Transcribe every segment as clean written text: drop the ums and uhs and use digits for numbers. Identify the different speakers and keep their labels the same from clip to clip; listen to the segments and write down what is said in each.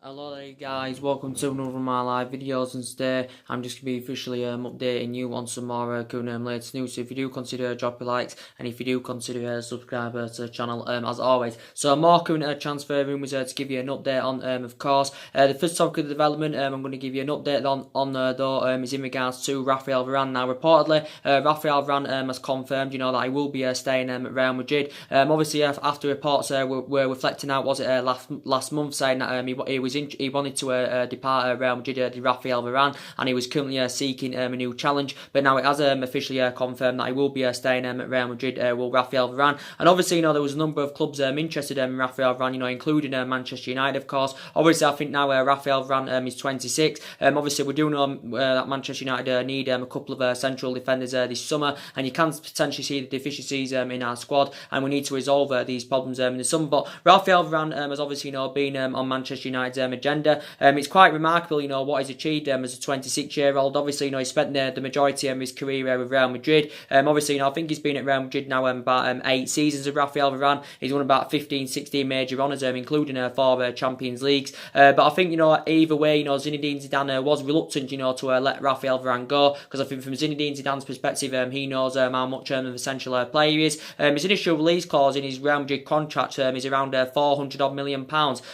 Speaker 1: Hello there guys, welcome to another of my live videos, and today I'm just going to be officially updating you on some more current latest news. So if you do consider dropping likes, and if you do consider subscribe to the channel as always. So more current transfer rumours to give you an update on, of course. The first topic of the development I'm going to give you an update on though is in regards to Raphael Varane. Now reportedly Raphael Varane has confirmed that he will be staying at Real Madrid. Obviously after reports were reflecting out, was it last month, saying that he wanted to depart Real Madrid, Raphael Varane, and he was currently seeking a new challenge. But now it has officially confirmed that he will be staying at Real Madrid, will Raphael Varane. And obviously, there was a number of clubs interested in Raphael Varane, including Manchester United, of course. Obviously, I think now Raphael Varane is 26. Obviously, we do know that Manchester United need a couple of central defenders this summer, and you can potentially see the deficiencies in our squad, and we need to resolve these problems in the summer. But Raphael Varane has obviously been on Manchester United's agenda. It's quite remarkable, what he's achieved as a 26-year-old. Obviously, he spent the majority of his career with Real Madrid. Obviously, I think he's been at Real Madrid now about 8 seasons of Raphael Varane. He's won about 15, 16 major honours, including 4 Champions Leagues. But I think, either way, Zinedine Zidane was reluctant, to let Raphael Varane go, because I think from Zinedine Zidane's perspective, he knows how much of an essential player he is. His initial release clause in his Real Madrid contract is around £400 million.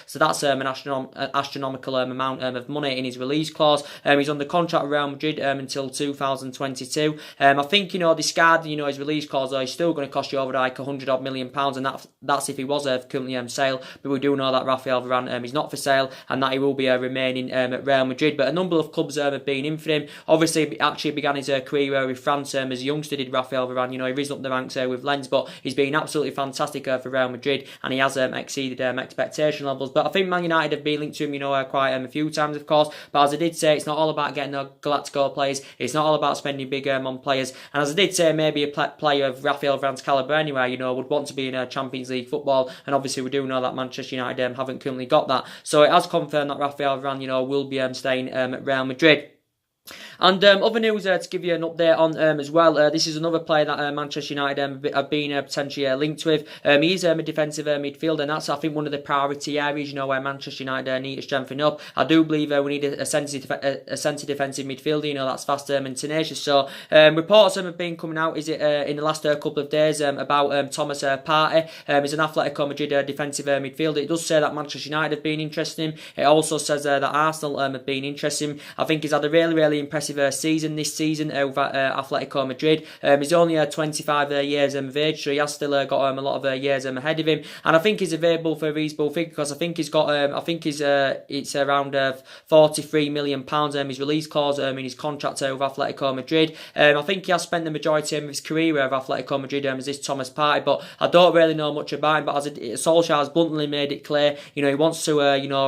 Speaker 1: So that's an astronomical amount of money in his release clause. He's under contract with Real Madrid until 2022. I think, discarding, his release clause, he's still going to cost you over like £100 million, and that's if he was currently on sale. But we do know that Raphael Varane is not for sale, and that he will be remaining at Real Madrid. But a number of clubs have been in for him. Obviously, he actually began his career with France as a youngster, did Raphael Varane. He risen up the ranks with Lens, but he's been absolutely fantastic for Real Madrid, and he has exceeded expectation levels. But I think Man United have been linked to him, quite a few times, of course. But as I did say, it's not all about getting Galactico players. It's not all about spending big on players. And as I did say, maybe a player of Raphael Varane's calibre anyway, would want to be in a Champions League football. And obviously, we do know that Manchester United haven't currently got that. So it has confirmed that Raphael Varane, will be staying at Real Madrid. And other news to give you an update on as well. This is another player that Manchester United have been potentially linked with. He is a defensive midfielder, and that's, I think, one of the priority areas, where Manchester United need to strengthen up. I do believe we need a centre defensive midfielder, that's fast and tenacious. So reports have been coming out, in the last couple of days about Thomas Partey. He's an Atletico Madrid defensive midfielder. It does say that Manchester United have been interested in him. It also says that Arsenal have been interested in him. I think he's had a really impressive season this season with Atletico Madrid. He's only 25 years of age, so he has still got a lot of years ahead of him. And I think he's available for a reasonable figure, because I think he's got it's around £43 million his release clause in his contract with Atletico Madrid. I think he has spent the majority of his career with Atletico Madrid as this Thomas Partey, but I don't really know much about him. But as Solskjaer has bluntly made it clear, he wants to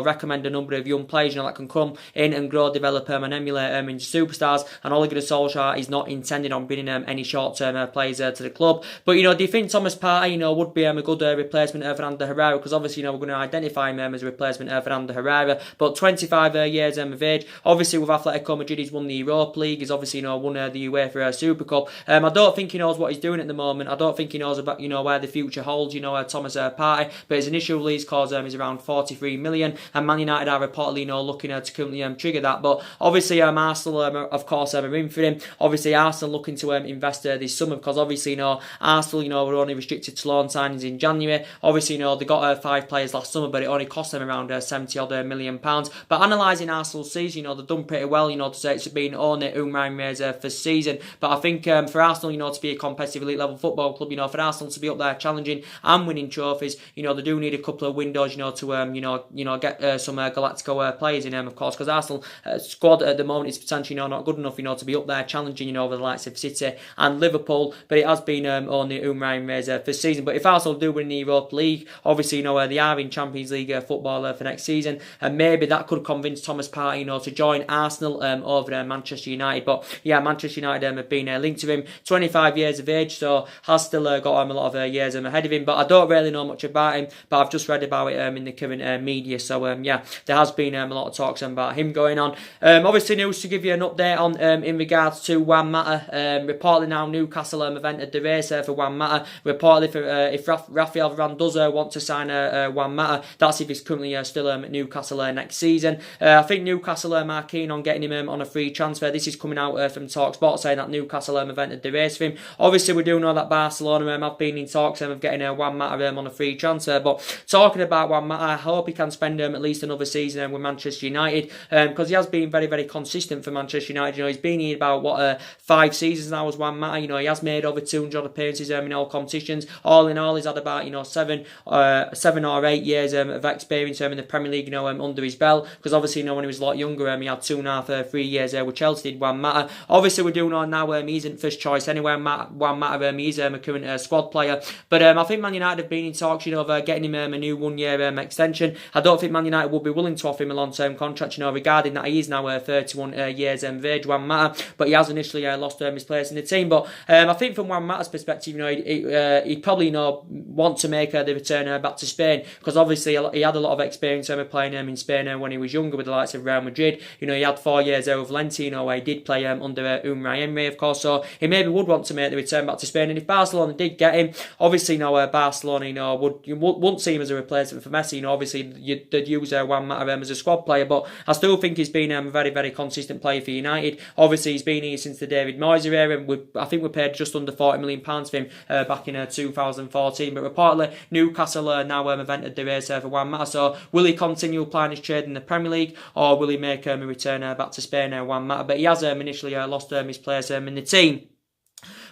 Speaker 1: recommend a number of young players that can come in and grow, develop and emulate into superstars. And Ole Gunnar Solskjaer is not intending on bringing any short-term players to the club. But do you think Thomas Partey would be a good replacement of Fernando Herrera? Because obviously we're going to identify him as a replacement of Fernando Herrera. But 25 years of age, obviously with Atletico Madrid, he's won the Europa League. He's obviously won the UEFA Super Cup. I don't think he knows what he's doing at the moment. I don't think he knows about where the future holds. Thomas Partey. But his initial release clause is around 43 million, and Man United are reportedly looking to currently trigger that. But obviously Arsenal of course are in for him. Obviously Arsenal looking to invest this summer, because obviously Arsenal were only restricted to loan signings in January. Obviously they got 5 players last summer, but it only cost them around 70 odd million pounds. But analysing Arsenal's season, they've done pretty well, to say it's been only Unai Emery's first season. But I think for Arsenal to be a competitive elite level football club, for Arsenal to be up there challenging and winning trophies, they do need a couple of windows, to get some Galactico players in them, of course, because Arsenal squad at the moment is potentially not good enough, to be up there challenging, over the likes of City and Liverpool. But it has been only Unai Emery's first season. But if Arsenal do win the Europa League, obviously, they are in Champions League football for next season, and maybe that could convince Thomas Partey, to join Arsenal over Manchester United. But yeah, Manchester United have been linked to him. 25 years of age, so has still got a lot of years ahead of him. But I don't really know much about him, but I've just read about it in the current media. So yeah, there has been a lot of talks about him going on. Obviously, news to give give you an update on in regards to Juan Mata. Reportedly now Newcastle have entered the race for Juan Mata. Reportedly if Raphael Varane does want to sign Juan Mata, that's if he's currently still at Newcastle next season. I think Newcastle are keen on getting him on a free transfer. This is coming out from TalkSport saying that Newcastle have entered the race for him. Obviously, we do know that Barcelona have been in talks of getting Juan Mata on a free transfer. But talking about Juan Mata, I hope he can spend at least another season with Manchester United, because he has been very, very consistent for Manchester United. You know, he's been here about 5 seasons now as Juan Mata. You know, he has made over 200 appearances in all competitions. All in all, he's had about 7 or 8 years of experience in the Premier League, under his belt. Because obviously, when he was a lot younger, he had 2.5, 3 years with Chelsea. Did Juan Mata. Obviously, we do know now he isn't first choice anyway. Juan Mata, he's a current squad player. But I think Man United have been in talks, of getting him a new 1-year extension. I don't think Man United would be willing to offer him a long-term contract, regarding that he is now 31 years of age, Juan Mata, but he has initially lost his place in the team. But I think from Juan Mata's perspective, he probably want to make the return back to Spain, because obviously he had a lot of experience playing in Spain when he was younger with the likes of Real Madrid. He had 4 years with Valencia, where he did play under Unai Emery, of course, so he maybe would want to make the return back to Spain. And if Barcelona did get him, obviously Barcelona wouldn't see him as a replacement for Messi. Obviously they'd use Juan Mata as a squad player, but I still think he's been a very, very consistent player for United. Obviously he's been here since the David Moyes era, and I think we paid just under £40 million for him back in 2014. But reportedly Newcastle now have entered the race for Juan Mata. So will he continue playing his trade in the Premier League, or will he make a return back to Spain, Juan Mata? But he has initially lost his place in the team.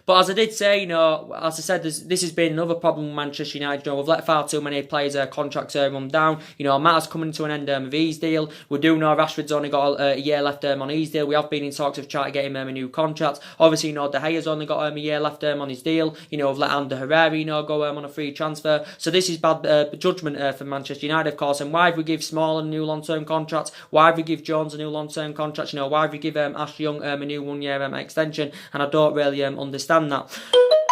Speaker 1: But as I did say, as I said, this has been another problem with Manchester United. We've let far too many players' contracts run down. Mata's coming to an end of his deal. We do know Rashford's only got a year left on his deal. We have been in talks of trying to get him a new contract. Obviously, De Gea's only got a year left on his deal. We've let Ander Herrera, go on a free transfer. So this is bad judgment for Manchester United, of course. And why have we give Small a new long-term contract? Why have we give Jones a new long-term contract? Why have we give Ashley Young a new 1-year extension? And I don't really understand that.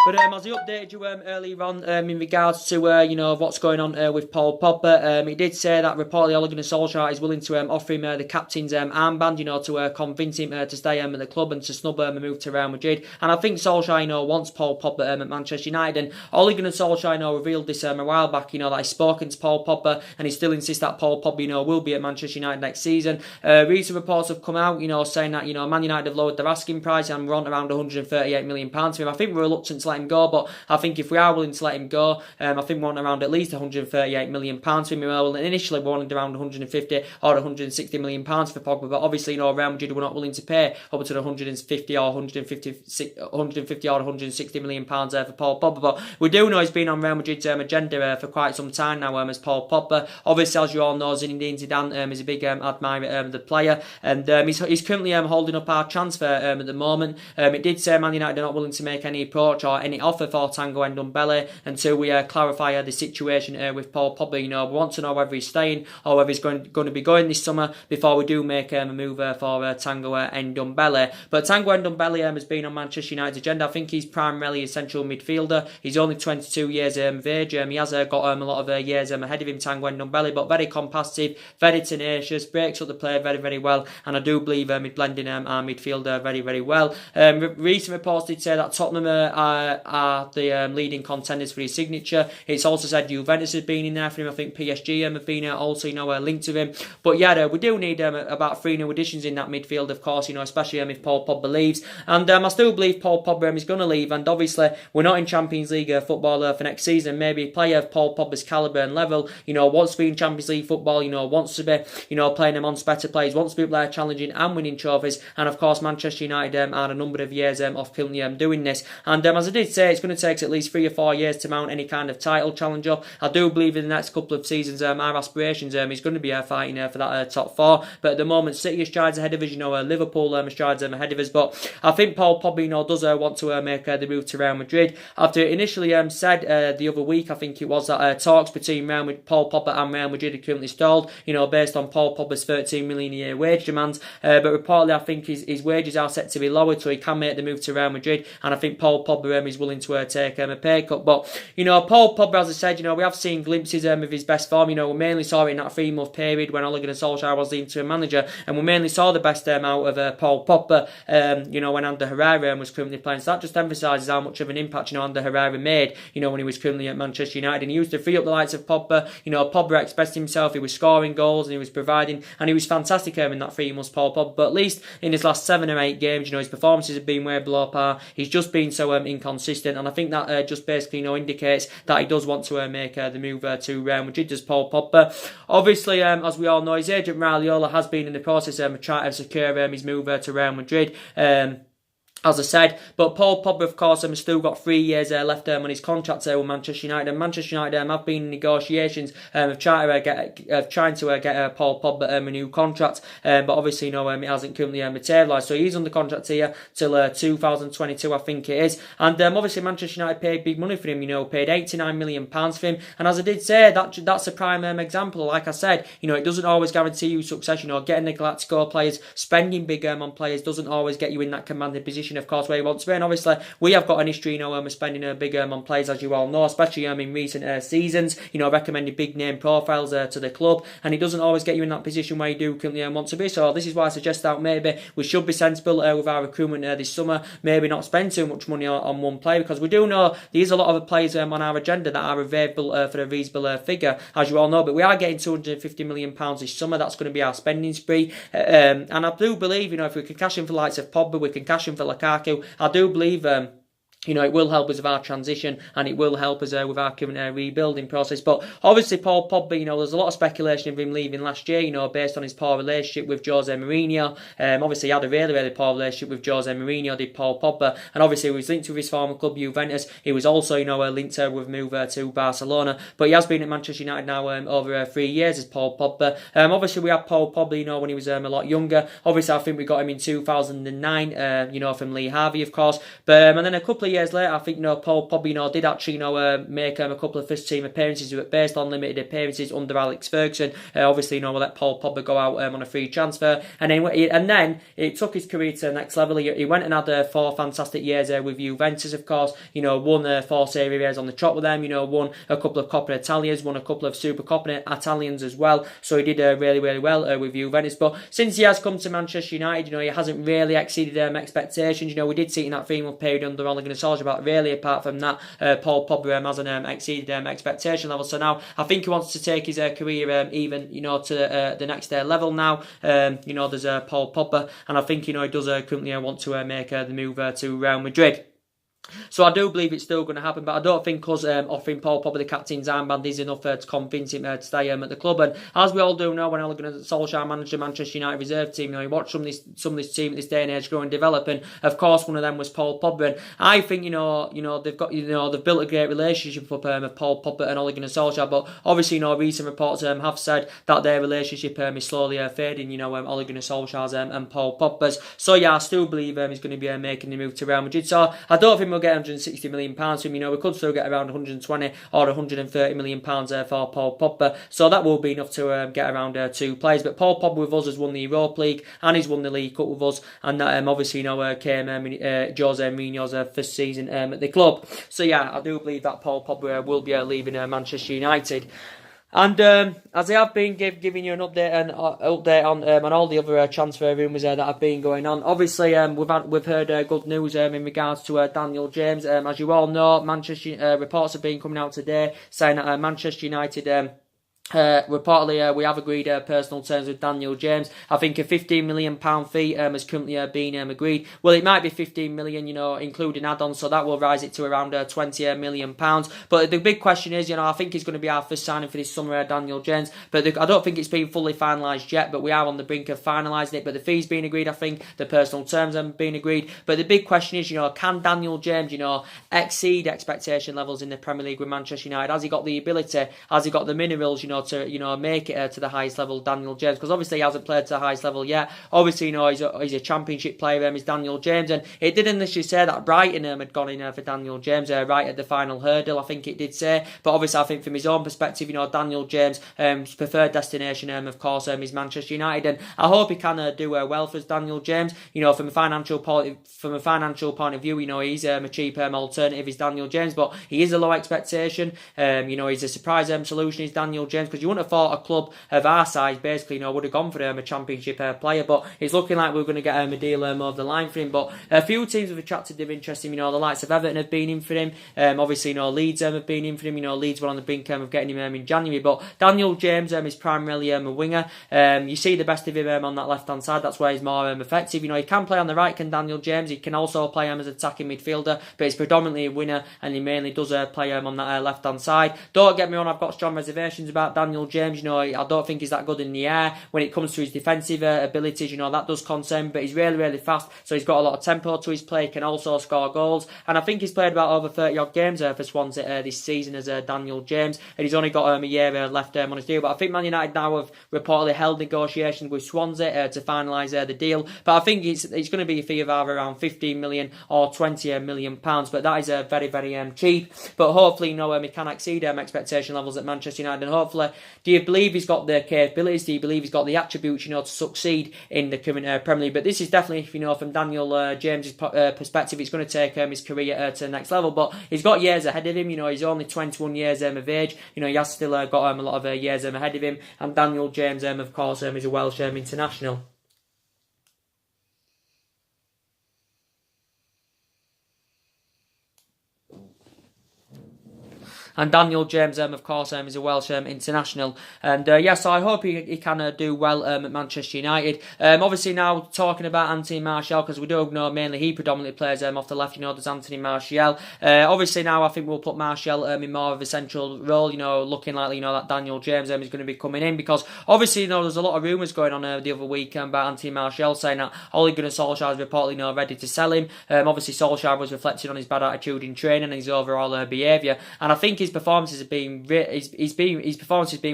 Speaker 1: But as I updated you earlier on in regards to what's going on with Paul Pogba, he did say that reportedly Ole Gunnar Solskjaer is willing to offer him the captain's armband, to convince him to stay at the club and to snub him and move to Real Madrid. And I think Solskjaer wants Paul Pogba at Manchester United. And Ole Gunnar Solskjaer revealed this a while back, that he's spoken to Paul Pogba, and he still insists that Paul Pogba will be at Manchester United next season. Recent reports have come out, saying that Man United have lowered their asking price and we're on around £138 million for him. I think we're reluctant to let him go, but I think if we are willing to let him go, I think we want around at least £138 million for him. Initially we wanted around 150 or 160 million pounds for Pogba, but obviously Real Madrid were not willing to pay up to the 150 or 160 million pounds for Paul Pogba. But we do know he's been on Real Madrid's agenda for quite some time now as Paul Pogba. Obviously, as you all know, Zinedine Zidane is a big admirer of the player, and he's currently holding up our transfer at the moment. It did say Man United are not willing to make any approach or any offer for Tanguy Ndombele until we clarify the situation with Paul Pogba. We want to know whether he's staying or whether he's going to be going this summer before we do make a move for Tanguy Ndombele. But Tanguy Ndombele has been on Manchester United's agenda. I think he's primarily a central midfielder. He's only 22 years of age. He has got a lot of years ahead of him, Tanguy Ndombele, but very competitive, very tenacious, breaks up the play very, very well, and I do believe he's blending our midfielder very, very well. Recent reports did say that Tottenham are the leading contenders for his signature. It's also said Juventus has been in there for him. I think PSG have been also linked to him. But yeah, we do need about 3 new additions in that midfield, of course, especially if Paul Pogba leaves. And I still believe Paul Pogba is going to leave, and obviously we're not in Champions League football for next season. Maybe a player of Paul Pogba's calibre and level, wants to be in Champions League football, wants to be, playing amongst better players, wants to be there challenging and winning trophies. And of course, Manchester United are a number of years off currently doing this. And as I did say, it's going to take at least 3 or 4 years to mount any kind of title challenge up. I do believe in the next couple of seasons, our aspirations is going to be fighting for that top 4. But at the moment, City is strides ahead of us. Liverpool strides ahead of us. But I think Paul Pogba does want to make the move to Real Madrid. After initially said the other week, I think it was that talks between Paul Pogba and Real Madrid are currently stalled, based on Paul Pogba's 13 million a year wage demands. But reportedly, I think his wages are set to be lowered, so he can make the move to Real Madrid. And I think Paul Pogba he's willing to take a pay cut. But, Paul Pogba, as I said, we have seen glimpses of his best form. We mainly saw it in that 3-month period when Ole Gunnar Solskjaer was the interim manager, and we mainly saw the best out of Paul Pogba, when Ander Herrera was currently playing. So that just emphasises how much of an impact, Ander Herrera made, when he was currently at Manchester United. And he used to free up the likes of Pogba. Pogba expressed himself, he was scoring goals and he was providing, and he was fantastic in that 3 months, Paul Pogba. But at least in his last 7 or 8 games, his performances have been way below par. He's just been so inconsistent, and I think that just basically, indicates that he does want to make the move to Real Madrid, does Paul Pogba. Obviously, as we all know, his agent Raiola has been in the process of trying to secure his move to Real Madrid. As I said, but Paul Pogba, of course, has still got 3 years left on his contract with Manchester United, and Manchester United have been in negotiations of trying to get Paul Pogba a new contract, but obviously, it hasn't currently materialised. So he's under contract here till 2022, I think it is, and obviously Manchester United paid big money for him. Paid £89 million for him, and as I did say, that's a prime example. Like I said, it doesn't always guarantee you success. Getting the Galactico players, spending big on players doesn't always get you in that commanding position, of course, where you want to be. And obviously, we have got an history, of spending a big on players, as you all know, especially in recent seasons, recommending big name profiles to the club, and it doesn't always get you in that position where you do currently want to be. So this is why I suggest that maybe we should be sensible with our recruitment this summer, maybe not spend too much money on one player, because we do know there's a lot of players on our agenda that are available for a reasonable figure, as you all know, but we are getting £250 million this summer. That's going to be our spending spree, and I do believe, if we can cash in for the likes of Pogba, we can cash in for Lukaku. I do believe it will help us with our transition, and it will help us with our current rebuilding process. But obviously, Paul Pogba, there's a lot of speculation of him leaving last year, based on his poor relationship with Jose Mourinho. Obviously, he had a really, really poor relationship with Jose Mourinho, did Paul Pogba. And obviously, he was linked with his former club, Juventus. He was also, linked with a move to Barcelona. But he has been at Manchester United now over 3 years as Paul Pogba. Obviously, we had Paul Pogba, when he was a lot younger. Obviously, I think we got him in 2009, from Lee Harvey, of course. But and then a couple of years later, I think Paul Pogba did actually make a couple of first team appearances based on limited appearances under Alex Ferguson. Obviously, we let Paul Pogba go out on a free transfer, and then it took his career to the next level. He went and had 4 fantastic years with Juventus, of course. Won 4 Serie A's on the trot with them. Won a couple of Coppa Italias, won a couple of Super Coppa Italians as well. So he did really, really well with Juventus. But since he has come to Manchester United, he hasn't really exceeded expectations. We did see it in that 3-month period under Ole Gunnar Solskjaer, but really, apart from that, Paul Pogba hasn't exceeded expectation levels. So now I think he wants to take his career even to the next level now. There's Paul Pogba, and I think he does currently want to make the move to Real Madrid. So I do believe it's still going to happen, but I don't think us offering Paul Pogba the captain's armband is enough to convince him to stay at the club. And as we all do know, when Ole Gunnar Solskjaer managed the Manchester United reserve team, he watched some of this team at this day and age grow and develop, and of course one of them was Paul Pogba. And I think they've got they've built a great relationship up with Paul Pogba and Ole Gunnar Solskjaer, but obviously recent reports have said that their relationship is slowly fading. Ole Gunnar Solskjaer's and Paul Pogba's. So yeah, I still believe he's going to be making the move to Real Madrid. So I don't think we'll get £160 million from him. We could still get around 120 or £130 million for Paul Pogba. So that will be enough to get around 2 players. But Paul Pogba with us has won the Europa League and he's won the League Cup with us. And that obviously came Jose Mourinho's first season at the club. So yeah, I do believe that Paul Pogba will be leaving Manchester United. And as I have been giving you an update on all the other transfer rumours that have been going on, obviously we've heard good news in regards to Daniel James. As you all know, Manchester reports have been coming out today saying that Manchester United. Reportedly, we have agreed personal terms with Daniel James. I think a £15 million fee has currently been agreed. Well, it might be 15 million, including add-ons, so that will rise it to around £20 million. But the big question is, I think he's going to be our first signing for this summer, Daniel James. But I don't think it's been fully finalised yet, but we are on the brink of finalising it. But the fee's been agreed, I think. The personal terms have been agreed. But the big question is, can Daniel James, exceed expectation levels in the Premier League with Manchester United? Has he got the ability? Has he got the minerals, to make it to the highest level, Daniel James, because obviously he hasn't played to the highest level yet. Obviously, he's a championship player, is Daniel James, and it did initially say that Brighton had gone in for Daniel James right at the final hurdle, I think it did say, but obviously I think from his own perspective, Daniel James' preferred destination, of course, is Manchester United, and I hope he can do well for us, Daniel James. From a financial point of view, he's a cheap alternative, is Daniel James, but he is a low expectation. He's a surprise solution, is Daniel James, because you wouldn't have thought a club of our size basically, would have gone for a championship player, but it's looking like we're going to get a deal over the line for him. But a few teams have attracted their interest in him. The likes of Everton have been in for him. Obviously, Leeds have been in for him. Leeds were on the brink of getting him in January. But Daniel James is primarily a winger. You see the best of him on that left-hand side. That's where he's more effective. He can play on the right, can Daniel James. He can also play as an attacking midfielder, but he's predominantly a winner, and he mainly does play on that left-hand side. Don't get me wrong, I've got strong reservations about Daniel James. I don't think he's that good in the air. When it comes to his defensive abilities, that does concern, but he's really, really fast, so he's got a lot of tempo to his play, can also score goals, and I think he's played about over 30 odd games for Swansea this season as Daniel James, and he's only got a year left on his deal. But I think Man United now have reportedly held negotiations with Swansea to finalise the deal, but I think it's going to be a fee of either around 15 million or 20 million pounds, but that is very, very cheap. But hopefully he can exceed expectation levels at Manchester United, and hopefully, do you believe he's got the capabilities, do you believe he's got the attributes to succeed in the current Premier League? But this is definitely, from Daniel James' perspective, it's going to take his career to the next level, but he's got years ahead of him. He's only 21 years of age. He has still got a lot of years ahead of him, and Daniel James, of course, is a Welsh international. And Daniel James, of course, is a Welsh international. And so I hope he can do well at Manchester United. Obviously, now talking about Anthony Martial, because we do know mainly he predominantly plays off the left. There's Anthony Martial. Obviously, now I think we'll put Martial in more of a central role. Looking like that Daniel James is going to be coming in, because obviously, there's a lot of rumours going on the other week about Anthony Martial saying that Ole Gunnar Solskjaer is reportedly ready to sell him. Obviously, Solskjaer was reflecting on his bad attitude in training and his overall behaviour, and I think his performances have been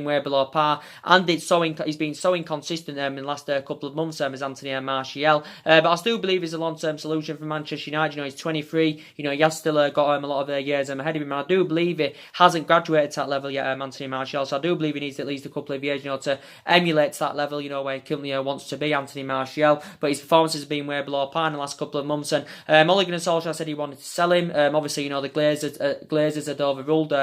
Speaker 1: way below par, and he's been so inconsistent in the last couple of months as Anthony Martial. But I still believe he's a long-term solution for Manchester United. He's 23. He has still got a lot of years ahead of him. And I do believe he hasn't graduated to that level yet, Anthony Martial. So I do believe he needs at least a couple of years, to emulate that level, where he currently wants to be, Anthony Martial. But his performances have been way below par in the last couple of months. And Ole Gunnar Solskjaer said he wanted to sell him. Obviously, the Glazers had overruled the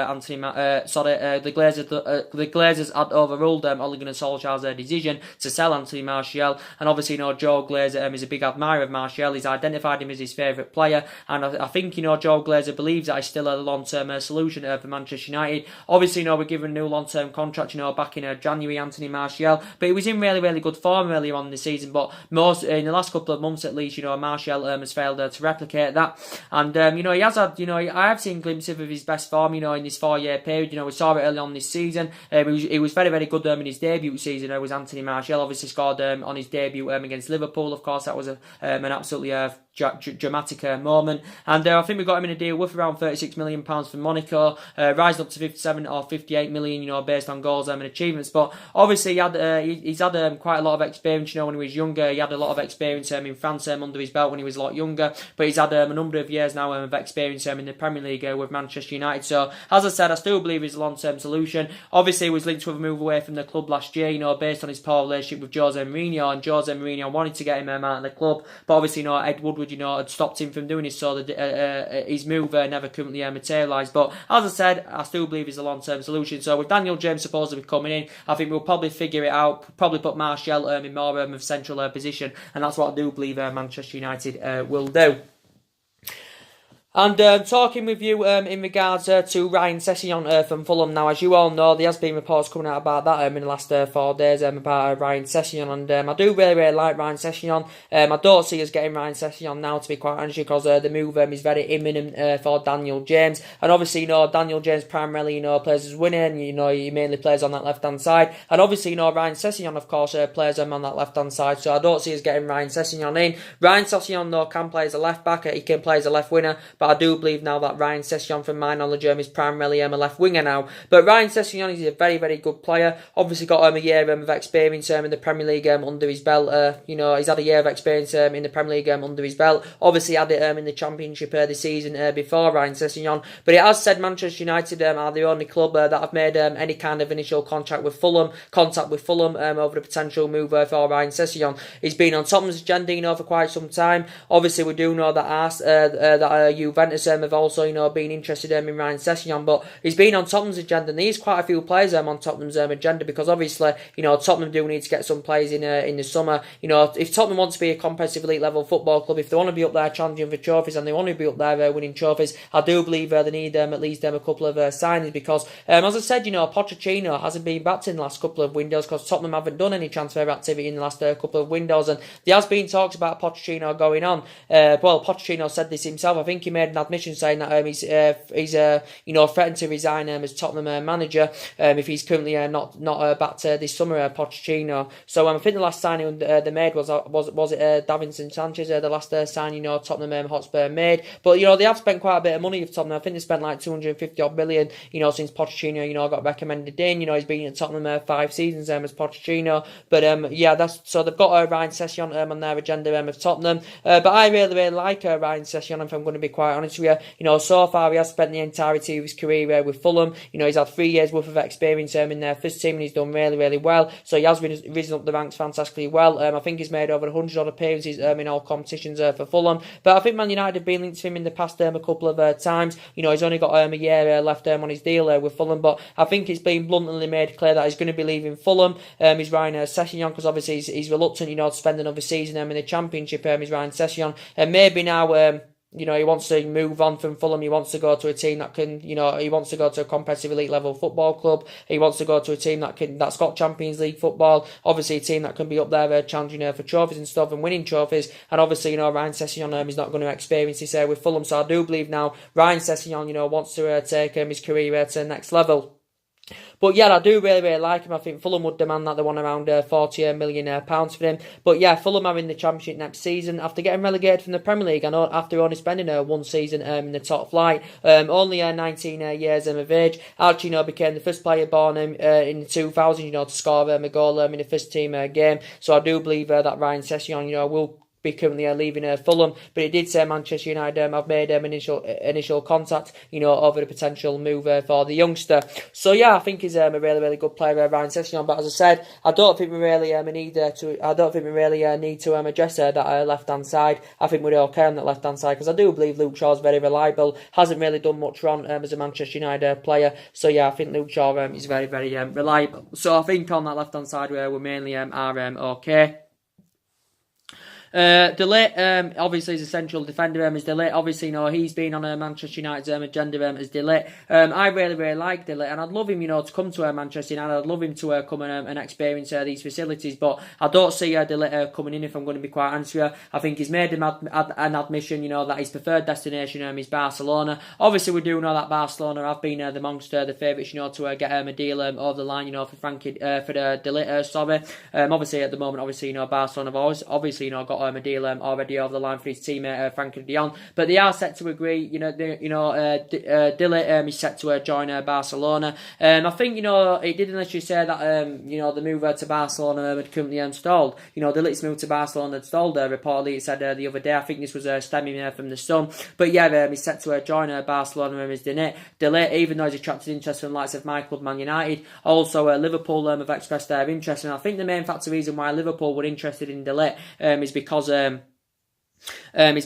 Speaker 1: Glazers had overruled Ole Gunnar Solskjaer's decision to sell Anthony Martial, and obviously Joe Glazer is a big admirer of Martial. He's identified him as his favourite player, and I think Joe Glazer believes that he's still a long-term solution for Manchester United. Obviously, we're given a new long-term contract back in January, Anthony Martial, but he was in really, really good form earlier on in the season, but most in the last couple of months at least, Martial has failed to replicate that, and he has had, I have seen glimpses of his best form, in this 4-year period. We saw it early on this season. He was very, very good in his debut season. Was Anthony Martial obviously scored on his debut against Liverpool. Of course, that was an absolutely dramatic moment. And I think we got him in a deal worth around £36 million from Monaco, rising up to 57 or 58 million, based on goals and achievements. But obviously, he's had quite a lot of experience. When he was younger, he had a lot of experience in France under his belt when he was a lot younger. But he's had a number of years now of experience in the Premier League with Manchester United. So, as I said, I still believe he's a long-term solution. Obviously, he was linked with a move away from the club last year, based on his poor relationship with Jose Mourinho, and Jose Mourinho wanted to get him out of the club, but obviously, Ed Woodward, had stopped him from doing this, so his move never currently materialised. But as I said, I still believe he's a long-term solution. So with Daniel James supposedly coming in, I think we'll probably figure it out, probably put Martial in more of a central position, and that's what I do believe Manchester United will do. And talking with you in regards to Ryan Sessegnon from Fulham. Now, as you all know, there has been reports coming out about that in the last 4 days about Ryan Sessegnon, and I do really, really like Ryan Sessegnon. I don't see us getting Ryan Sessegnon now, to be quite honest, because the move is very imminent for Daniel James, and obviously, Daniel James primarily, plays as winning, he mainly plays on that left-hand side, and obviously, Ryan Sessegnon, of course, plays on that left-hand side, so I don't see us getting Ryan Sessegnon in. Ryan Sessegnon, though, can play as a left-back, he can play as a left winger, but I do believe now that Ryan Sessegnon, from my knowledge, is primarily a left winger now. But Ryan Sessegnon is a very, very good player. Obviously got a year of experience in the Premier League under his belt. He's had a year of experience in the Premier League under his belt. Obviously had it in the Championship the season before, Ryan Sessegnon. But it has said Manchester United are the only club that have made any kind of initial contact with Fulham over the potential move for Ryan Sessegnon. He's been on Tottenham's agenda, for quite some time. Obviously, we do know that Juventus have also, been interested in Ryan Sessegnon, but he's been on Tottenham's agenda, and there's quite a few players on Tottenham's agenda, because obviously, Tottenham do need to get some players in the summer. If Tottenham want to be a competitive elite level football club, if they want to be up there challenging for trophies, and they want to be up there winning trophies, I do believe they need at least a couple of signings, because as I said, Pochettino hasn't been backed in the last couple of windows, because Tottenham haven't done any transfer activity in the last couple of windows, and there has been talks about Pochettino going on. Pochettino said this himself. I think he made an admission saying that he's threatened to resign as Tottenham manager if he's currently not backed this summer, Pochettino. So I think the last signing they made was it Davinson Sanchez, the last signing Tottenham Hotspur made. But they have spent quite a bit of money with Tottenham. I think they spent like 250 odd million since Pochettino got recommended in. He's been at Tottenham 5 seasons as Pochettino. But so they've got Ryan Sessegnon on their agenda of Tottenham. But I really, really like Ryan Sessegnon, if I'm going to be quite honest with you. So far he has spent the entirety of his career with Fulham. He's had 3 years worth of experience in their first team, and he's done really, really well. So he has risen up the ranks fantastically well. I think he's made over 100 odd appearances in all competitions for Fulham. But I think Man United have been linked to him in the past a couple of times. He's only got a year left on his deal with Fulham, but I think it's been bluntly made clear that he's going to be leaving Fulham. He's Ryan Sessegnon, because obviously he's reluctant, to spend another season in the Championship. He's Ryan Sessegnon, and maybe now. He wants to move on from Fulham. He wants to go to a team that can, he wants to go to a competitive elite level football club. He wants to go to a team that's got Champions League football. Obviously, a team that can be up there challenging for trophies and stuff and winning trophies. And obviously, Ryan Sessegnon is not going to experience this with Fulham. So I do believe now Ryan Sessegnon, wants to take his career to the next level. But yeah, I do really, really like him. I think Fulham would demand that they want around £40 million for him. But yeah, Fulham are in the Championship next season after getting relegated from the Premier League. I know after only spending one season in the top flight, only 19 years of age. Actually, became the first player born in 2000, to score a goal in the first team game. So I do believe that Ryan Sessegnon, will be currently leaving Fulham, but it did say Manchester United have made initial contact, over the potential move for the youngster. So yeah, I think he's a really, really good player, Ryan Sessegnon. But as I said, I don't think we really need to address that left hand side. I think we're okay on that left hand side, because I do believe Luke Shaw's very reliable. Hasn't really done much wrong as a Manchester United player. So yeah, I think Luke Shaw is very, very reliable. So I think on that left hand side we're mainly okay. De Ligt, obviously is a central defender as De Ligt. Obviously, he's been on Manchester United's agenda as De Ligt. I really, really like De Ligt, and I'd love him, to come to Manchester United. I'd love him to come and experience these facilities, but I don't see De Ligt coming in, if I'm going to be quite honest with you. I think he's made an admission, that his preferred destination is Barcelona. Obviously, we do know that Barcelona have been amongst the favourites, to get a deal over the line, for De Ligt, obviously, at the moment, Barcelona have obviously, got a deal already over the line for his teammate Frankie de Jong, but they are set to agree. De Ligt is set to join Barcelona. I think it didn't actually say that the move to Barcelona had currently stalled. De Ligt's move to Barcelona had stalled. Reportedly, it said the other day. I think this was stemming from the Sun, but yeah, he's set to join Barcelona as De Ligt, even though he's attracted interest from the likes of my club, Man United. Also, Liverpool have expressed their interest, and I think the main factor reason why Liverpool were interested in De Ligt is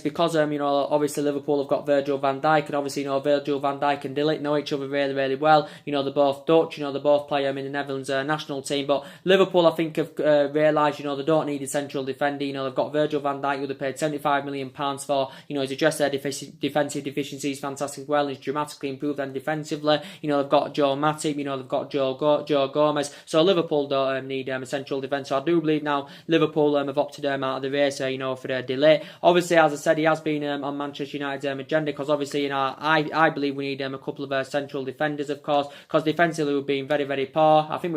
Speaker 1: because obviously Liverpool have got Virgil van Dijk, and obviously Virgil van Dijk and De Ligt know each other really, really well. They're both Dutch. They both play in the Netherlands national team. But Liverpool, I think, have realised they don't need a central defender. They've got Virgil van Dijk, who they paid £75 million for. He's addressed their defensive deficiencies fantastically well. He's dramatically improved them defensively. They've got Joe Matip. They've got Joe Gomez. So Liverpool don't need a central defence. So I do believe now Liverpool have opted out of the race. For De Ligt. obviously, as I said, he has been on Manchester United's agenda because obviously, I believe we need a couple of central defenders, of course, because defensively we've been very, very poor. I think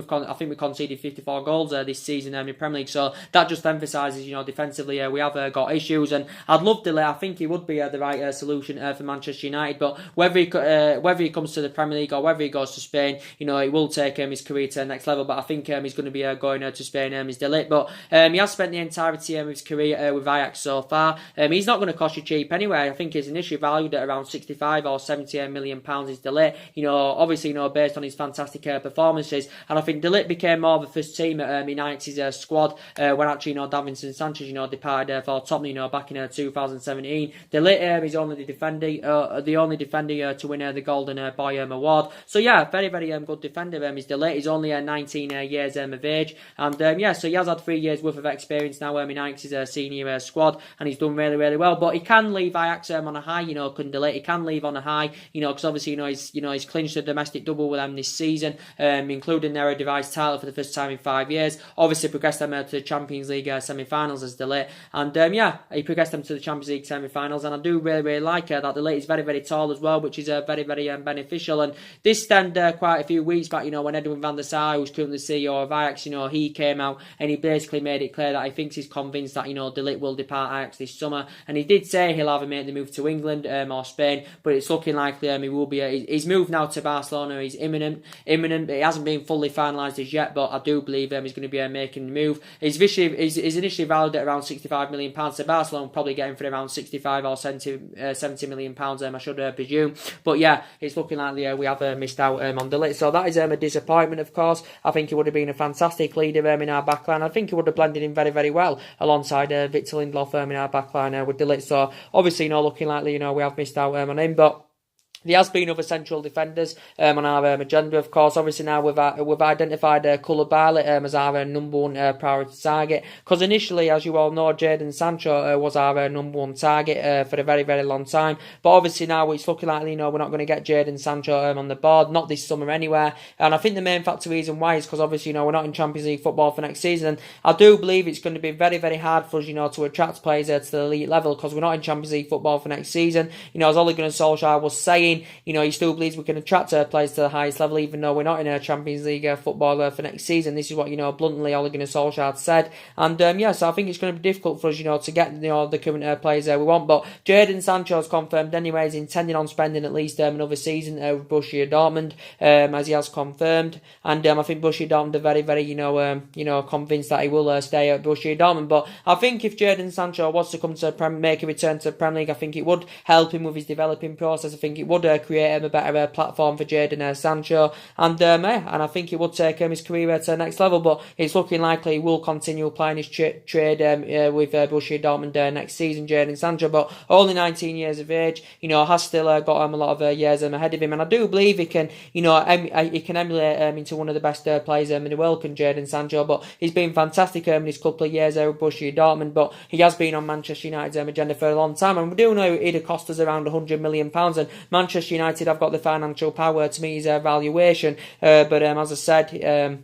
Speaker 1: we conceded 54 goals this season in Premier League, so that just emphasises, defensively we have got issues, and I'd love Ligt. I think he would be the right solution for Manchester United, but whether he comes to the Premier League or whether he goes to Spain, it will take his career to the next level. But I think he's going to be going to Spain. Is Ligt, but he has spent the entirety of his career with Ajax so far. He's not going to cost you cheap anyway. I think he's initially valued at around 65 or 70 million pounds. Is Ligt, obviously, based on his fantastic performances, and I think Ligt became more of a first team at United's squad when actually, Davinson Sanchez, departed for Tottenham, back in 2017. Ligt is only the only defender to win the Golden Boy award. So yeah, very, very good defender. Is Ligt. He's only 19 years of age, and so he has had 3 years worth of experience now in Ajax's senior squad, and he's done really, really well. But he can leave Ajax on a high, couldn't Ligt. He can leave on a high, because obviously, he's clinched a domestic double with them this season, including their devised title for the first time in 5 years. Obviously, progressed them to the Champions League semi-finals as Ligt, and he progressed them to the Champions League semi-finals, and I do really, really like that Ligt is very, very tall as well, which is very, very beneficial. And this stemmed quite a few weeks back, when Edwin van der Sar, who's currently the CEO of Ajax, he came out and he basically made it clear that he thinks he's convinced that, Ligt will depart Ajax this summer, and he did say he'll either make the move to England or Spain, but it's looking likely he will be. He's moved now to Barcelona. He's imminent. It hasn't been fully finalised as yet, but I do believe he's going to be making the move. He's initially valued at around 65 million pounds. So Barcelona will probably get him for around 65 or 70 million pounds. I should presume, but yeah, it's looking like we have missed out on Ligt. So that is a disappointment, of course. I think he would have been a fantastic leader in our backline. I think he would have blended in very, very well alongside Victor Lindelof in our backline with Ligt. So obviously, looking like we have missed out on him, but there has been other central defenders on our agenda, of course. Obviously, now we've identified Koulibaly as our number one priority target, because initially, as you all know, Jadon Sancho was our number one target for a very, very long time. But obviously now it's looking like we're not going to get Jadon Sancho on the board, not this summer anywhere. And I think the main reason why is because obviously we're not in Champions League football for next season. And I do believe it's going to be very, very hard for us to attract players to the elite level, because we're not in Champions League football for next season. As Ole Gunnar Solskjaer was saying, he still believes we can attract players to the highest level, even though we're not in a Champions League football for next season. This is what, bluntly Ole Gunnar Solskjaer said. And, so I think it's going to be difficult for us, to get, the current players we want. But Jadon Sancho's confirmed anyway. He's intending on spending at least another season with Borussia Dortmund, as he has confirmed. And I think Borussia Dortmund are very, very, convinced that he will stay at Borussia Dortmund. But I think if Jadon Sancho was to come to make a return to the Premier League, I think it would help him with his developing process. I think it would create a better platform for Jadon Sancho, and I think it would take his career to the next level. But it's looking likely he will continue playing his trade with Borussia Dortmund next season, Jadon Sancho. But only 19 years of age, has still got a lot of years ahead of him, and I do believe he can, he can emulate into one of the best players in the world, can Jadon Sancho. But he's been fantastic in his couple of years with Borussia Dortmund, but he has been on Manchester United's agenda for a long time, and we do know it'd cost us around £100 million, and Manchester United have got the financial power to meet his valuation. But as I said,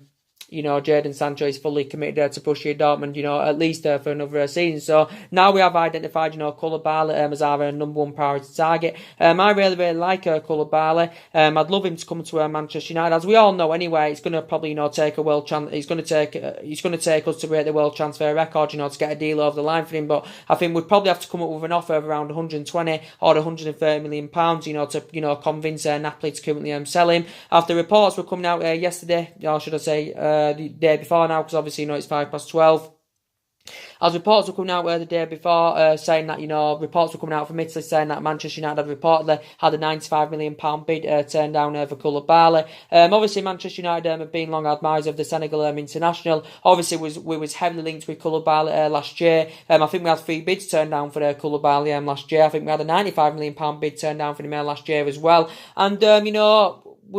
Speaker 1: Jadon Sancho is fully committed to Borussia Dortmund, at least for another season. So now we have identified, Koulibaly as our number one priority target. I really, really like Koulibaly. I'd love him to come to Manchester United. As we all know anyway, it's going to probably, take a world chance. It's going to take us to break the world transfer record, to get a deal over the line for him. But I think we'd probably have to come up with an offer of around 120 or 130 million pounds, to convince Napoli to currently sell him. After reports were coming out yesterday, or should I say, the day before now, because obviously it's 12:05. As reports were coming out the day before, saying that, reports were coming out from Italy saying that Manchester United had reportedly had a £95 million bid turned down for Koulibaly. Obviously, Manchester United have been long admirers of the Senegal international. Obviously, we was heavily linked with Koulibaly last year. I think we had 3 bids turned down for Koulibaly last year. I think we had a £95 million bid turned down for him last year as well. And,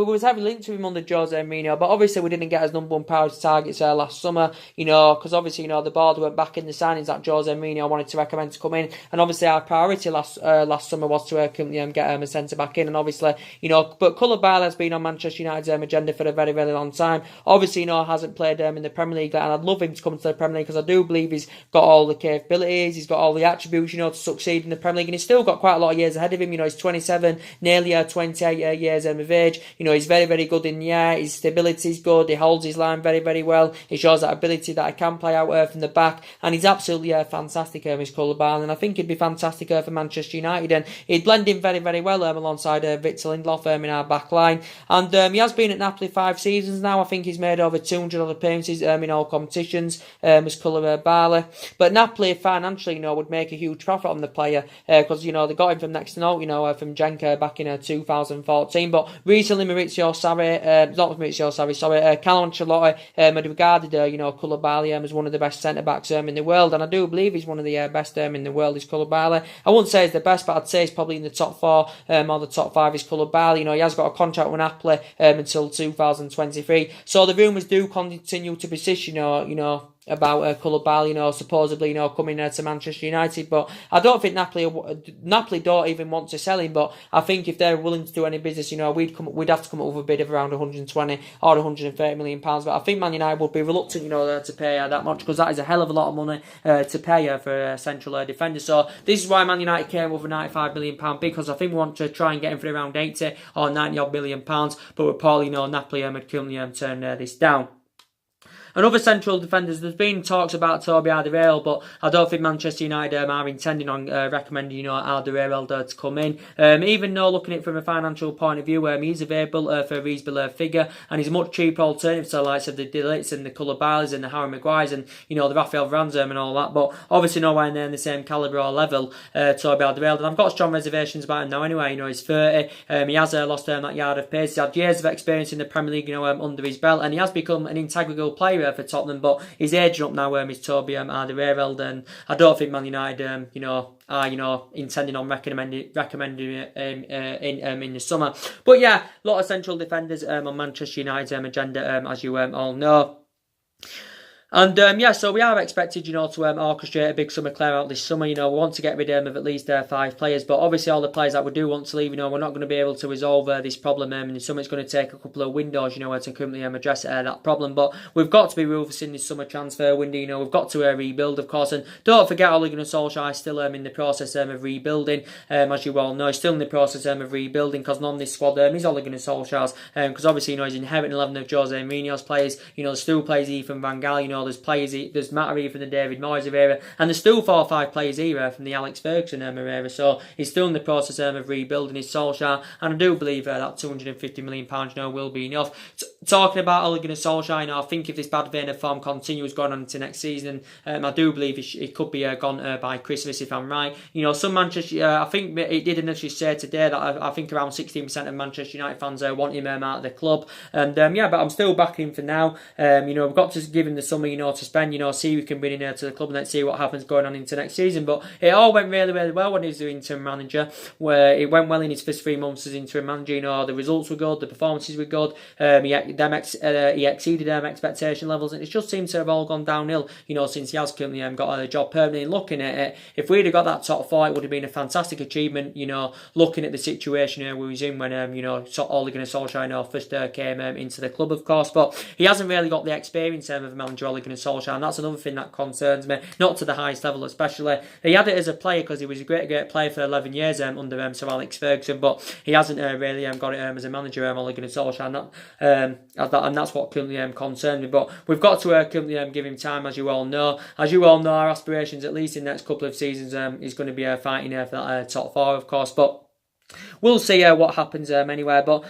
Speaker 1: was heavily linked to him under Jose Mourinho, but obviously we didn't get his number one priority targets last summer, because obviously, the board went back in the signings that Jose Mourinho wanted to recommend to come in, and obviously our priority last summer was to get a centre back in, and obviously, but Koulibaly has been on Manchester United's agenda for a very, very long time. Obviously, hasn't played in the Premier League, and I'd love him to come to the Premier League because I do believe he's got all the capabilities, he's got all the attributes, to succeed in the Premier League, and he's still got quite a lot of years ahead of him. He's 27, nearly 28 years of age. He's very, very good in the air. His stability is good. He holds his line very, very well. He shows that ability that he can play out from the back, and he's absolutely fantastic, his Koulibaly, and I think he'd be fantastic for Manchester United, and he'd blend in very, very well alongside Victor Lindelof in our back line. And he has been at Napoli 5 seasons now. I think he's made over 200 odd appearances in all competitions as Koulibaly. But Napoli financially, would make a huge profit on the player because they got him from next to no, from Genk back in 2014. But recently, Carlo Ancelotti had regarded Koulibaly as one of the best centre backs in the world, and I do believe he's one of the best in the world. Is Koulibaly? I wouldn't say he's the best, but I'd say he's probably in the top 4 or the top 5. Is Koulibaly? He has got a contract with Napoli until 2023. So the rumours do continue to persist. About Koulibaly, supposedly, coming to Manchester United, but I don't think Napoli don't even want to sell him. But I think if they're willing to do any business, we'd have to come up with a bid of around 120 or 130 million pounds. But I think Man United would be reluctant, to pay that much, because that is a hell of a lot of money to pay for a central defender. So this is why Man United came with a 95 million pound bid, because I think we want to try and get him for around 80 or 90 odd million pounds. But reportedly, Napoli had currently turned this down. And other central defenders, there's been talks about Toby Alderweireld, but I don't think Manchester United are intending on recommending, Alderweireld to come in. Even though, looking at it from a financial point of view, he's available for a reasonable figure, and he's a much cheaper alternative to the likes of the Lichts and the Koulibalys and the Harry Maguires and, the Raphael Varane and all that. But obviously nowhere near the same calibre or level, Toby Alderweireld. And I've got strong reservations about him now anyway. He's 30. He has lost that yard of pace. He's had years of experience in the Premier League, under his belt, and he has become an integral player for Tottenham, but he's aging up now. Is Toby Alderweireld, and I don't think Man United, are intending on recommending him in the summer. But yeah, a lot of central defenders on Manchester United's agenda, as you all know. And so we are expected, to orchestrate a big summer clear out this summer. We want to get rid of at least 5 players, but obviously all the players that we do want to leave, we're not going to be able to resolve this problem in the summer. It's going to take a couple of windows, to currently address that problem. But we've got to be ruthless in this summer transfer window. We've got to rebuild, of course, and don't forget Ole Gunnar Solskjaer is still in the process of rebuilding. As you all know, he's still in the process of rebuilding, because none of this squad is Ole Gunnar Solskjaer's, because obviously he's inheriting 11 of Jose Mourinho's players. There's still players Ethan Van Gaal. There's players, there's Matty from the David Moyes era, and there's still 4 or 5 players here from the Alex Ferguson era. So he's still in the process of rebuilding his Solskjaer, and I do believe that 250 million pounds will be enough. Talking about Ole Gunnar Solskjaer, I think if this bad vein of form continues going on into next season, I do believe it could be gone by Christmas, if I'm right. Some Manchester, I think it did initially say today that I think around 16% of Manchester United fans want him out of the club, and but I'm still backing him for now. We've got to give him the summer, to spend, see who we can bring in to the club, and let's see what happens going on into next season. But it all went really, really well when he was the interim manager, where it went well in his first 3 months as interim manager. The results were good, the performances were good, he exceeded expectation levels, and it just seems to have all gone downhill, since he has currently got a job permanently. Looking at it, if we'd have got that top 4, it would have been a fantastic achievement, looking at the situation we was in when, Ole Gunnar Solskjaer first came into the club, of course. But he hasn't really got the experience of manager Ole Gunnar Solskjaer, and that's another thing that concerns me, not to the highest level especially. He had it as a player because he was a great player for 11 years under Sir Alex Ferguson, but he hasn't really got it as a manager, Ole Gunnar Solskjaer, and that's what currently concerns me. But we've got to currently give him time, as you all know. Our aspirations, at least in the next couple of seasons, is going to be fighting for that top 4, of course. But we'll see what happens anyway. But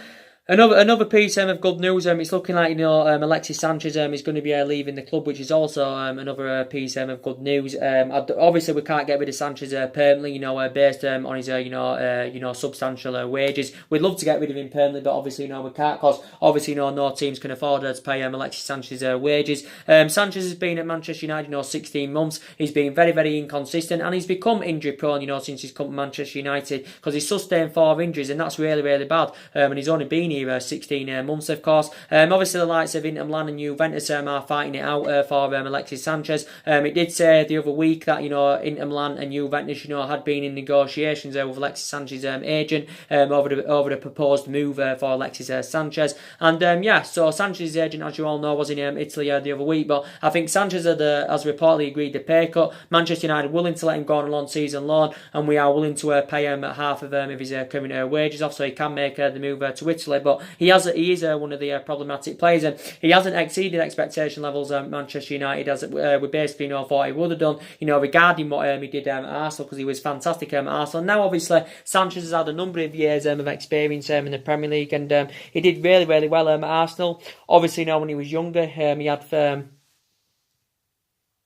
Speaker 1: Another piece of good news. It's looking like Alexis Sanchez is going to be leaving the club, which is also another piece of good news. Obviously we can't get rid of Sanchez permanently, based on his substantial wages. We'd love to get rid of him permanently, but obviously we can't, because obviously no teams can afford to pay Alexis Sanchez wages. Sanchez has been at Manchester United 16 months. He's been very, very inconsistent, and he's become injury prone since he's come to Manchester United, because he's sustained 4 injuries, and that's really, really bad. And he's only been near 16 months, of course. Obviously, the likes of Inter Milan and Juventus are fighting it out for Alexis Sanchez. It did say the other week that, Inter Milan and Juventus, had been in negotiations with Alexis Sanchez's agent over the proposed move for Alexis Sanchez. And so Sanchez's agent, as you all know, was in Italy the other week. But I think Sanchez has reportedly agreed the pay cut. Manchester United willing to let him go on a long-season loan, and we are willing to pay him half of his current wages off, so he can make the move to Italy. But he is one of the problematic players, and he hasn't exceeded expectation levels at Manchester United, as we basically thought he would have done, regarding what he did at Arsenal, because he was fantastic at Arsenal. Now, obviously, Sanchez has had a number of years of experience in the Premier League, and he did really, really well at Arsenal. Obviously, when he was younger, he had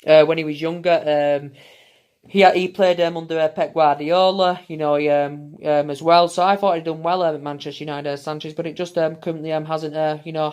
Speaker 1: when he was younger. He played under Pep Guardiola, as well. So I thought he'd done well at Manchester United, Sanchez, but it just currently hasn't,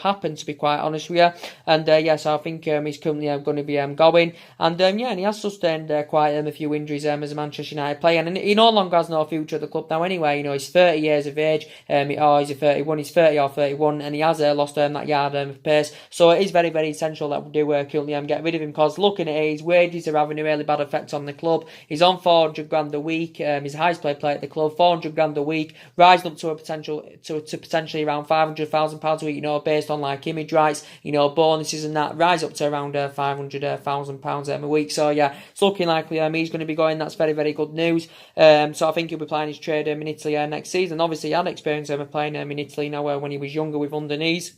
Speaker 1: happened, to be quite honest with you. And so I think he's currently going to be going. And and he has sustained quite a few injuries as a Manchester United player, and he no longer has no future at the club now. Anyway, he's 30 years of age. He's 31. He's 30 or 31, and he has lost that yard of pace. So it is very, very essential that we do currently get rid of him, because looking at it, his wages are having a really bad effect on the club. He's on 400 grand a week. He's the highest paid player at the club, 400 grand a week, rising up to a potentially around £500,000 a week, based on like image rights, bonuses and that, rise up to around £500,000 a week. So yeah, it's looking likely he's going to be going. That's very, very good news. So I think he'll be playing his trade in Italy next season. Obviously, he had experience playing in Italy now when he was younger with under knees.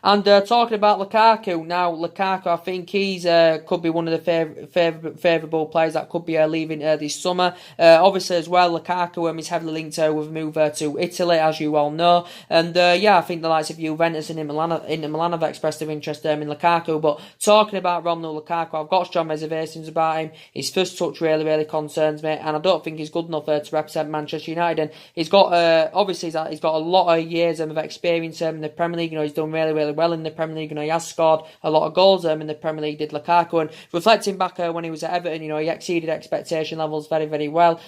Speaker 1: And talking about Lukaku, now Lukaku, I think he's could be one of the favourable players that could be leaving this summer. Obviously, as well, Lukaku is heavily linked with a move to Italy, as you all know. And I think the likes of Juventus and Inter Milan have expressed their interest in Lukaku. But talking about Romelu Lukaku, I've got strong reservations about him. His first touch really, really concerns me, and I don't think he's good enough to represent Manchester United. And he's got obviously he's got a lot of years of experience in the Premier League. He's done really, really well in the Premier League. He has scored a lot of goals in the Premier League, did Lukaku. And reflecting back when he was at Everton, he exceeded expectation levels very, very well.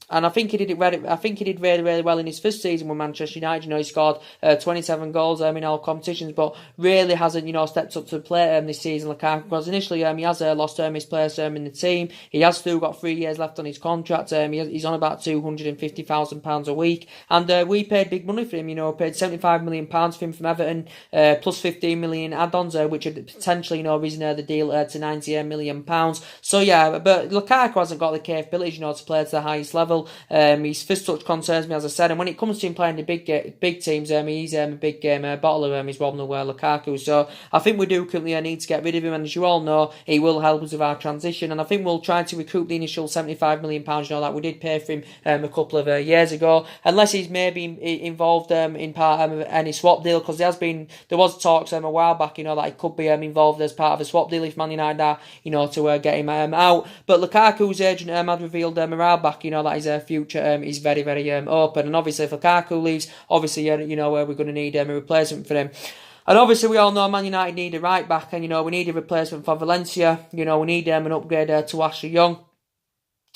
Speaker 1: And I think he did it. I think he did really, really well in his first season with Manchester United. He scored 27 goals in all competitions, but really hasn't stepped up to the plate this season. Lukaku, because initially he has lost his place in the team. He has still got 3 years left on his contract. He's on about £250,000 a week, and we paid big money for him. Paid £75 million for him from Everton, plus 15 million add-ons, which had potentially risen the deal to £90 million. So yeah, but Lukaku hasn't got the capabilities to play to the highest level. His first touch concerns me, as I said, and when it comes to him playing the big teams, he's a big game bottler. He's Romelu Lukaku. So I think we do currently need to get rid of him, and as you all know, he will help us with our transition. And I think we'll try to recoup the initial £75 million that we did pay for him a couple of years ago, unless he's maybe involved in part of any swap deal, because there was talks a while back, that he could be involved as part of a swap deal if Man United are, to get him out. But Lukaku's agent had revealed a while back, that his future is very, very open. And obviously, if Lukaku leaves, obviously, we're going to need a replacement for him. And obviously, we all know Man United need a right back, and we need a replacement for Valencia. We need an upgrade to Ashley Young.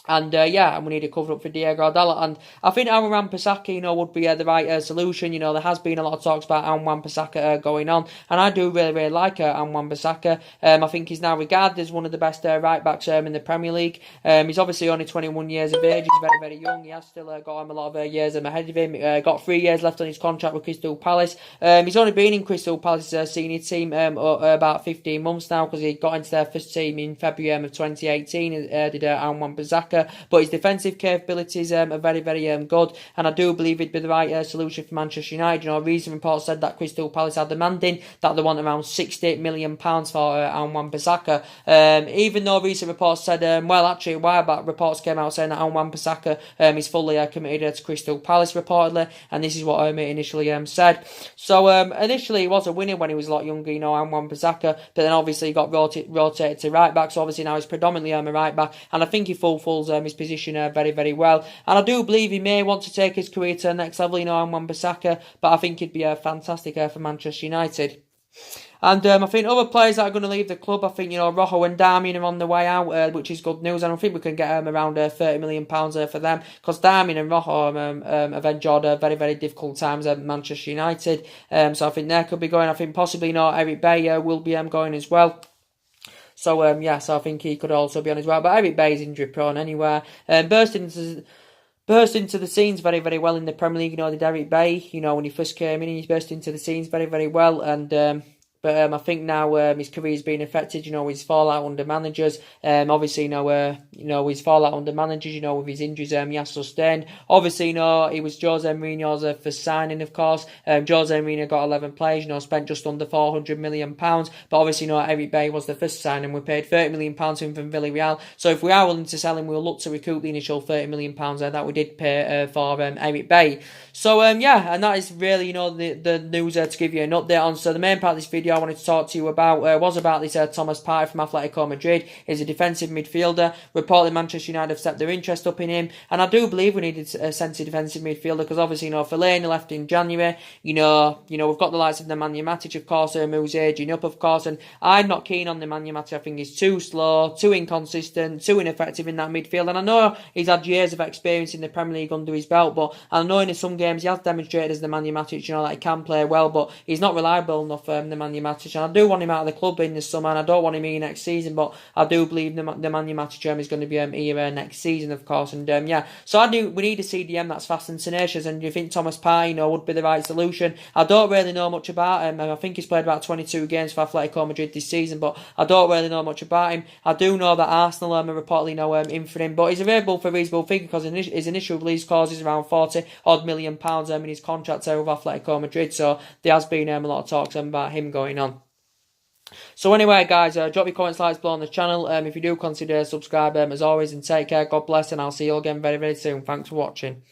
Speaker 1: And and we need to cover up for Diego Dalot. And I think Aaron Wan-Bissaka, would be the right solution. There has been a lot of talks about Aaron Wan-Bissaka going on, and I do really, really like Aaron Wan-Bissaka. I think he's now regarded as one of the best right backs in the Premier League. He's obviously only 21 years of age. He's very, very young. He has still got a lot of years ahead of him. Got 3 years left on his contract with Crystal Palace. He's only been in Crystal Palace's senior team about 15 months now, because he got into their first team in February of 2018. Did Aaron Wan-Bissaka. But his defensive capabilities are very, very good, and I do believe it'd be the right solution for Manchester United. Recent reports said that Crystal Palace are demanding that they want around £68 million for Aaron Wan-Bissaka. Even though recent reports said, a while back, reports came out saying that Aaron Wan-Bissaka is fully committed to Crystal Palace, reportedly, and this is what initially said. So initially he was a winner when he was a lot younger, Aaron Wan-Bissaka, but then obviously he got rotated to right back, so obviously now he's predominantly a right back, and I think he fulfills his position very, very well. And I do believe he may want to take his career to the next level, Aaron Wan-Bissaka, but I think he'd be fantastic for Manchester United. And I think other players that are going to leave the club, I think, Rojo and Darmian are on the way out, which is good news. And I think we can get around £30 million for them, because Darmian and Rojo have endured very, very difficult times at Manchester United. So I think they could be going. I think possibly Eric Bailly will be going as well. So so I think he could also be on as well. But Eric Bailly's injury prone anyway. Burst into the scenes very, very well in the Premier League. Did Eric Bailly, when he first came in, he's burst into the scenes very, very well. And but I think now his career's been affected, his fallout under managers. Obviously, his fallout under managers, with his injuries he has sustained. Obviously, he was Jose Mourinho's first signing, of course. Jose Mourinho got 11 players, spent just under £400 million. But obviously, Eric Bailly was the first signing. We paid £30 million to him from Villarreal. So if we are willing to sell him, we'll look to recoup the initial £30 million that we did pay for Eric Bailly. So, and that is really, the news to give you an update on. So the main part of this video I wanted to talk to you about was about this Thomas Partey from Atletico Madrid. He's a defensive midfielder. Reportedly Manchester United have set their interest up in him, and I do believe we needed a centre defensive midfielder, because obviously Fellaini left in January. We've got the likes of Nemanja Matic, of course, who's aging up, of course, and I'm not keen on Nemanja Matic. I think he's too slow, too inconsistent, too ineffective in that midfield, and I know he's had years of experience in the Premier League under his belt, but I know in some games he has demonstrated as Nemanja Matic, that he can play well, but he's not reliable enough, Nemanja Matic. And I do want him out of the club in the summer, and I don't want him here next season, but I do believe the Nemanja Matic is going to be here next season, of course. And so we need a CDM that's fast and tenacious, and do you think Thomas Partey, would be the right solution? I don't really know much about him. I think he's played about 22 games for Atletico Madrid this season, but I don't really know much about him. I do know that Arsenal are reportedly in for him, but he's available for a reasonable figure, because his initial release clause is around £40 million in his contract with Atletico Madrid, so there has been a lot of talks about him going on. So anyway, guys, drop your comments, likes below on the channel. If you do consider subscribe, as always, and take care. God bless, and I'll see you again very, very soon. Thanks for watching.